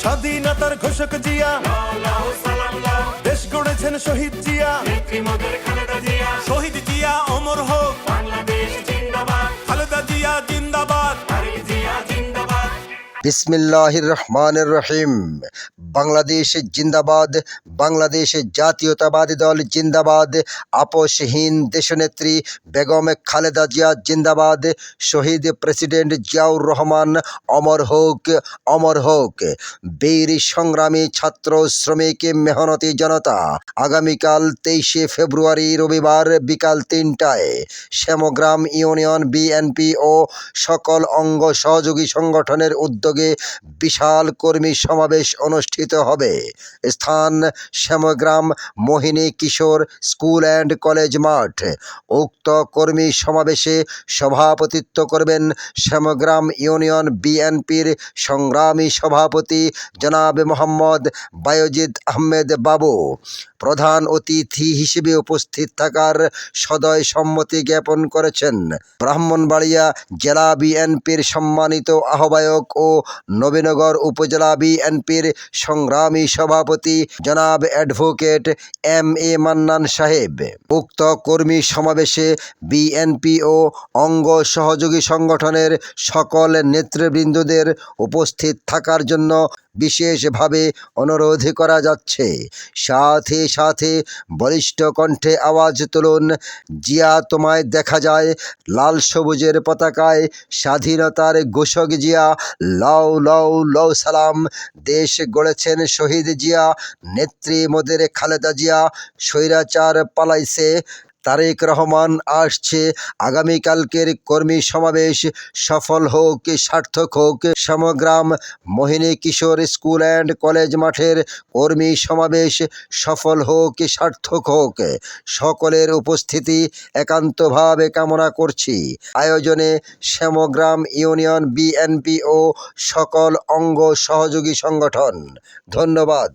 স্বাধীনতার ঘোষক জিয়া, দেশ গড়েছেন শহীদ জিয়া, শহীদ জিয়া অমর হোক, খালেদা জিয়া জিন্দাবাদ। বিসমিল্লাহির রহমানির রহিম। বাংলাদেশ জিন্দাবাদ, বাংলাদেশ জাতীয়তাবাদী দল জিন্দাবাদ, আপোষহীন দেশনেত্রী বেগম খালেদা জিয়া জিন্দাবাদ, শহীদ প্রেসিডেন্ট জিয়াউর রহমান অমর হোক, অমর হোক। বীর সংগ্রামী ছাত্র শ্রমিক মেহনতি জনতা আগামীকাল 23শে ফেব্রুয়ারি রবিবার বিকাল 3টায় শ্যামগ্রাম ইউনিয়ন বিএনপি ও সকল অঙ্গ সহযোগী সংগঠনের উদ্যোগে বিশাল কর্মী সমাবেশ অনুষ্ঠিত হবে। স্থান শ্যামগ্রাম মোহিনী কিশোর স্কুল অ্যান্ড কলেজ মাঠ। উক্ত কর্মী সমাবেশে সভাপতিত্ব করবেন শ্যামগ্রাম ইউনিয়ন বিএনপির সংগ্রামী সভাপতি জনাব মোহাম্মদ বায়েজিদ আহমেদ বাবু। প্রধান অতিথি হিসেবে উপস্থিত থাকার সদয় সম্মতি জ্ঞাপন করেছেন ব্রাহ্মণবাড়িয়া জেলা বিএনপির সম্মানিত আহ্বায়ক ও নবীনগর উপজেলা বিএনপির সংগ্রামী সভাপতি জনাব অ্যাডভোকেট এম এ মান্নান সাহেব। উক্ত কর্মী সমাবেশে বিএনপি ও অঙ্গ সহযোগী সংগঠনের সকল নেতৃবৃন্দদের উপস্থিত থাকার জন্য বিশেষভাবে অনুরোধ করা যাচ্ছে। সাথে সাথে বলিষ্ঠ কণ্ঠে আওয়াজ তুলুন, জিয়া তোমায় দেখা যায়, লাল সবুজের পতাকায় স্বাধীনতার ঘোষক জিয়া, লও লও লও সালাম। দেশ গড়েছেন শহীদ জিয়া, নেত্রী মোদের খালেদা জিয়া, স্বৈরাচার পালাইছে, তারেক রহমান আসছে। আগামীকালকের কর্মী সমাবেশ সফল হোক, সার্থক হোক। শ্যামগ্রাম মোহিনী কিশোর স্কুল অ্যান্ড কলেজ মাঠের কর্মী সমাবেশ সফল হোক, সার্থক হোক। সকলের উপস্থিতি একান্তভাবে কামনা করছি। আয়োজনে শ্যামগ্রাম ইউনিয়ন বিএনপি ও সকল অঙ্গ সহযোগী সংগঠন। ধন্যবাদ।